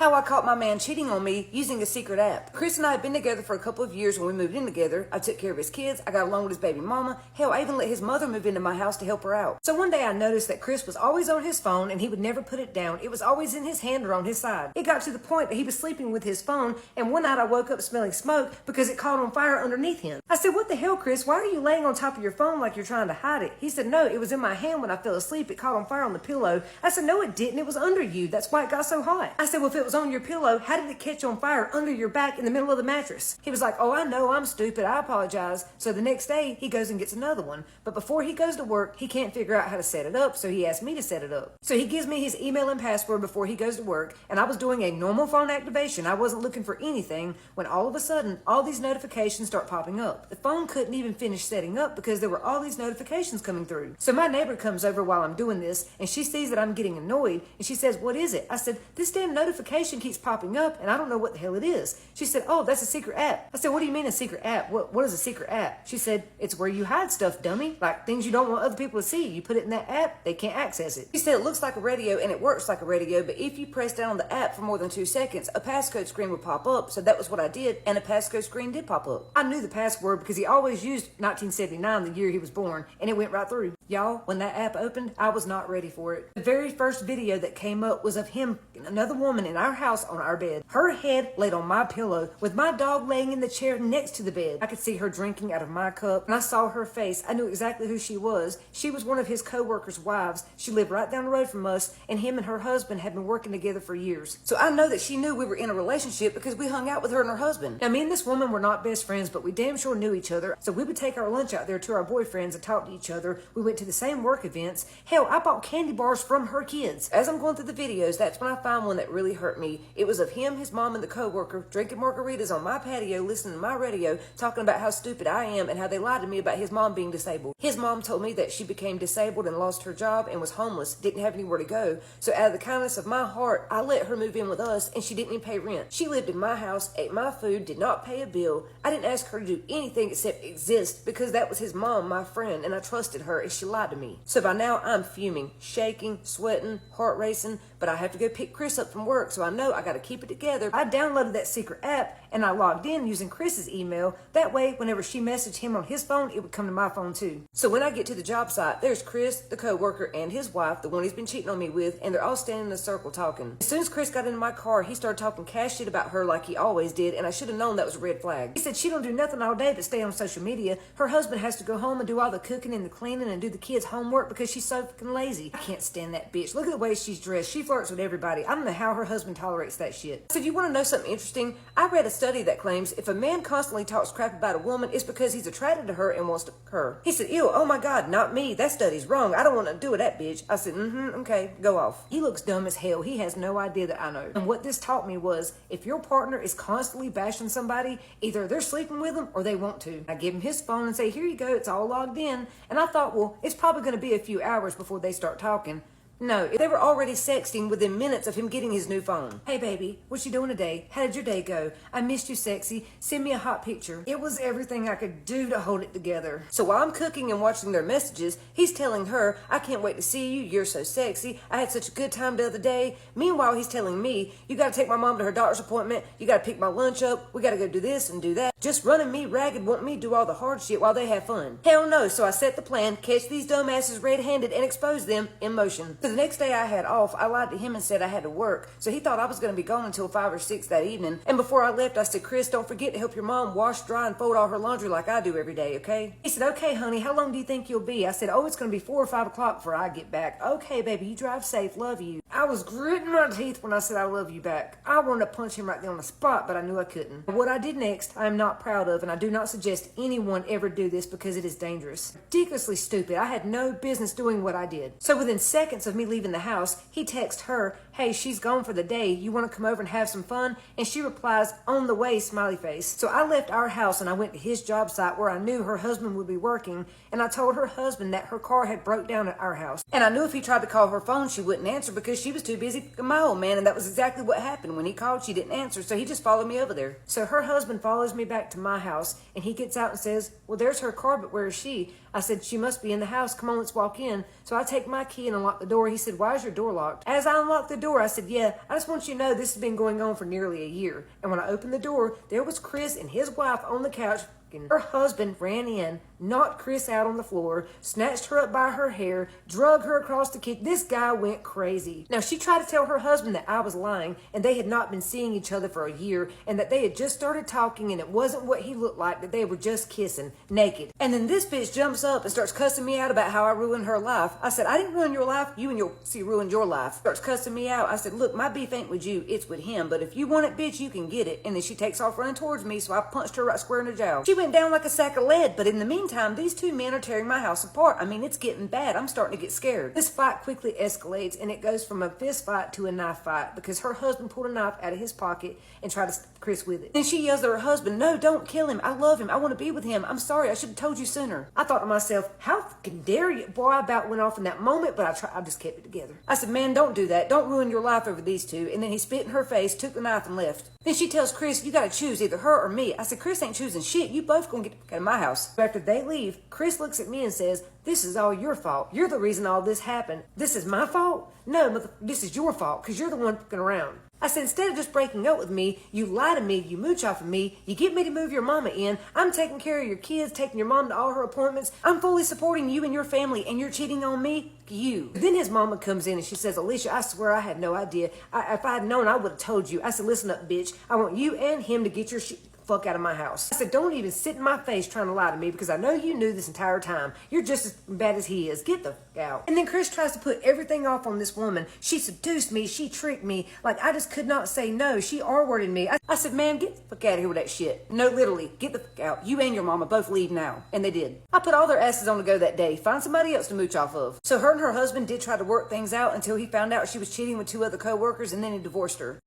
How I caught my man cheating on me using a secret app. Chris and I had been together for a couple of years when we moved in together. I took care of his kids. I got along with his baby mama. Hell, I even let his mother move into my house to help her out. So one day I noticed that Chris was always on his phone and he would never put it down. It was always in his hand or on his side. It got to the point that he was sleeping with his phone, and one night I woke up smelling smoke because it caught on fire underneath him. I said, "What the hell, Chris? Why are you laying on top of your phone like you're trying to hide it?" He said, "No, it was in my hand when I fell asleep. It caught on fire on the pillow." I said, "No, it didn't. It was under you. That's why it got so hot." I said, "Well, if it was on your pillow, how did it catch on fire under your back in the middle of the mattress?" He was like, "Oh, I know, I'm stupid. I apologize." So the next day, he goes and gets another one. But before he goes to work, he can't figure out how to set it up, so he asked me to set it up. So he gives me his email and password before he goes to work, and I was doing a normal phone activation. I wasn't looking for anything when all of a sudden, all these notifications start popping up. The phone couldn't even finish setting up because there were all these notifications coming through. So my neighbor comes over while I'm doing this, and she sees that I'm getting annoyed, and she says, "What is it?" I said, "This damn notification keeps popping up, and I don't know what the hell it is." She said, "Oh, that's a secret app." I said, "What do you mean a secret app? What is a secret app?" She said, "It's where you hide stuff, dummy. Like things you don't want other people to see. You put it in that app, they can't access it." She said, "It looks like a radio and it works like a radio, but if you press down on the app for more than 2 seconds, a passcode screen would pop up." So that was what I did, and a passcode screen did pop up. I knew the password because he always used 1979, the year he was born, and it went right through. Y'all, when that app opened, I was not ready for it. The very first video that came up was of him and another woman in our house on our bed. Her head laid on my pillow with my dog laying in the chair next to the bed. I could see her drinking out of my cup, and I saw her face. I knew exactly who she was. She was one of his co-workers' wives. She lived right down the road from us, and him and her husband had been working together for years. So I know that she knew we were in a relationship because we hung out with her and her husband. Now, me and this woman were not best friends, but we damn sure knew each other. So we would take our lunch out there to our boyfriends and talk to each other. We went to the same work events. Hell, I bought candy bars from her kids. As I'm going through the videos, that's when I find one that really hurt me. It was of him, his mom, and the co-worker drinking margaritas on my patio, listening to my radio, talking about how stupid I am and how they lied to me about his mom being disabled. His mom told me that she became disabled and lost her job and was homeless, didn't have anywhere to go. So out of the kindness of my heart, I let her move in with us, and she didn't even pay rent. She lived in my house, ate my food, did not pay a bill. I didn't ask her to do anything except exist because that was his mom, my friend, and I trusted her, and she lied to me. So by now, I'm fuming, shaking, sweating, heart racing, but I have to go pick Chris up from work, so I know I got to keep it together. I downloaded that secret app, and I logged in using Chris's email. That way, whenever she messaged him on his phone, it would come to my phone too. So when I get to the job site, there's Chris, the co-worker, and his wife, the one he's been cheating on me with, and they're all standing in a circle talking. As soon as Chris got into my car, he started talking cash shit about her like he always did, and I should have known that was a red flag. He said she don't do nothing all day but stay on social media. Her husband has to go home and do all the cooking and the cleaning and do the kids' homework because she's so fucking lazy. I can't stand that bitch. Look at the way she's dressed. She flirts with everybody. I don't know how her husband tolerates that shit. So if you want to know something interesting, I read a study that claims if a man constantly talks crap about a woman, it's because he's attracted to her and wants to her. He said, "Ew, oh my God, not me. That study's wrong. I don't want to do with that bitch." I said, okay, go off. He looks dumb as hell. He has no idea that I know. And what this taught me was, if your partner is constantly bashing somebody, either they're sleeping with them or they want to. I give him his phone and say, "Here you go, it's all logged in." And I thought, well, it's probably going to be a few hours before they start talking. No, they were already sexting within minutes of him getting his new phone. "Hey baby, what you doing today? How did your day go? I missed you, sexy. Send me a hot picture." It was everything I could do to hold it together. So while I'm cooking and watching their messages, he's telling her, "I can't wait to see you. You're so sexy. I had such a good time the other day." Meanwhile, he's telling me, "You got to take my mom to her doctor's appointment. You got to pick my lunch up. We got to go do this and do that." Just running me ragged, wanting me to do all the hard shit while they have fun. Hell no. So I set the plan, catch these dumbasses red-handed and expose them in motion. So the next day I had off, I lied to him and said I had to work. So he thought I was going to be gone until 5 or 6 that evening. And before I left, I said, "Chris, don't forget to help your mom wash, dry, and fold all her laundry like I do every day, okay?" He said, "Okay, honey, how long do you think you'll be?" I said, "Oh, it's going to be 4 or 5 o'clock before I get back." "Okay, baby, you drive safe. Love you." I was gritting my teeth when I said I love you back. I wanted to punch him right there on the spot, but I knew I couldn't. What I did next, I am not proud of, and I do not suggest anyone ever do this because it is dangerous. Ridiculously stupid. I had no business doing what I did. So within seconds of me leaving the house, he texted her, "Hey, she's gone for the day. You want to come over and have some fun?" And she replies, "On the way, smiley face." So I left our house and I went to his job site where I knew her husband would be working, and I told her husband that her car had broke down at our house. And I knew if he tried to call her phone, she wouldn't answer because she was too busy picking my old man, and that was exactly what happened. When he called, she didn't answer, so he just followed me over there. So her husband follows me back back to my house, and he gets out and says, well, there's her car, but where is she? I said, she must be in the house. Come on, let's walk in. So I take my key and unlock the door. He said, why is your door locked? As I unlocked the door, I said, yeah, I just want you to know this has been going on for nearly a year. And when I opened the door, there was Chris and his wife on the couch. Her husband ran in, knocked Chris out on the floor, snatched her up by her hair, drug her across the kitchen. This guy went crazy. Now, she tried to tell her husband that I was lying and they had not been seeing each other for a year and that they had just started talking and it wasn't what he looked like, that they were just kissing, naked. And then this bitch jumps up and starts cussing me out about how I ruined her life. I said, I didn't ruin your life. You and your ruined your life. Starts cussing me out. I said, look, my beef ain't with you. It's with him. But if you want it, bitch, you can get it. And then she takes off running towards me, so I punched her right square in the jaw. She went down like a sack of lead, but in the meantime, these two men are tearing my house apart. I mean, it's getting bad. I'm starting to get scared. This fight quickly escalates, and it goes from a fist fight to a knife fight because her husband pulled a knife out of his pocket and tried to stab Chris with it. Then she yells at her husband, no, don't kill him. I love him. I want to be with him. I'm sorry. I should have told you sooner. I thought to myself, how fucking dare you? Boy, I about went off in that moment, but I just kept it together. I said, man, don't do that. Don't ruin your life over these two. And then he spit in her face, took the knife, and left. Then she tells Chris, you got to choose either her or me. I said, Chris ain't choosing shit. You both gonna get out of my house. After they leave, Chris looks at me and says, this is all your fault. You're the reason all this happened. This is my fault? No, this is your fault because you're the one fucking around. I said, instead of just breaking up with me, you lie to me, you mooch off of me, you get me to move your mama in, I'm taking care of your kids, taking your mom to all her appointments, I'm fully supporting you and your family, and you're cheating on me? You. Then his mama comes in and she says, Alicia, I swear I had no idea. If I had known, I would have told you. I said, listen up, bitch. I want you and him to get your shit fuck out of my house. I said, don't even sit in my face trying to lie to me because I know you knew this entire time. You're just as bad as he is. Get the fuck out. And then Chris tries to put everything off on this woman. She seduced me. She tricked me. Like, I just could not say no. She R-worded me. I said, man, get the fuck out of here with that shit. No, literally, get the fuck out. You and your mama both leave now. And they did. I put all their asses on to go that day. Find somebody else to mooch off of. So her and her husband did try to work things out until he found out she was cheating with two other co-workers and then he divorced her.